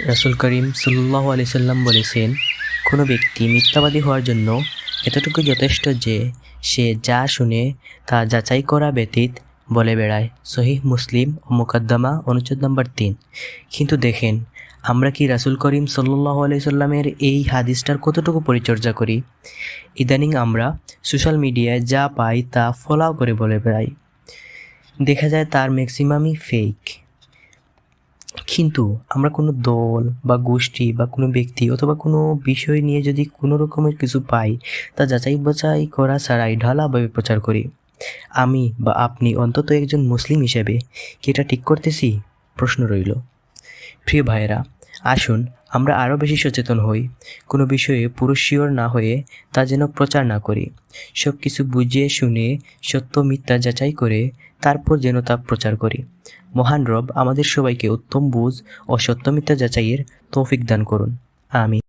রাসূল করিম সাল্লাল্লাহু আলাইহি সাল্লাম বলেছেন, কোনো ব্যক্তি মিথ্যাবাদী হওয়ার জন্য এতটুকু যথেষ্ট যে সে যা শুনে তা যাচাই করা ব্যতীত বলে বেড়ায়। সহিহ মুসলিম ও মুকদ্দমা অনুচ্ছেদ নম্বর 3। কিন্তু দেখেন, আমরা কি রাসূল করিম সাল্লাল্লাহু আলাইহি সাল্লামের এই হাদিসটার কতটুকু পরিচর্যা করি? ইদানিং আমরা সোশ্যাল মিডিয়ায় যা পাই তা ফলাও করে বলে বেড়াই। দেখা যায় তার ম্যাক্সিমামই ফেক। কিন্তু আমরা কোনো দল বা গোষ্ঠী বা কোনো ব্যক্তি অথবা কোনো বিষয় নিয়ে যদি কোনো রকমের কিছু পাই, তা যাচাই বাছাই করা ছাড়াই ঢালাভাবে প্রচার করি। আমি বা আপনি অন্তত একজন মুসলিম হিসেবে কি এটা ঠিক করতেছি? প্রশ্ন রইল। প্রিয় ভাইয়েরা, আসুন আমরা আরও বেশি সচেতন হই। কোনো বিষয়ে পুরো শিওর না হয়ে তা যেন প্রচার না করি। সব কিছু বুঝে শুনে সত্য মিথ্যা যাচাই করে তারপর যেন তা প্রচার করি। মহান রব আমাদের সবাইকে উত্তম বুঝ ও সত্য মিথ্যা যাচাইয়ের তৌফিক দান করুন। আমিন।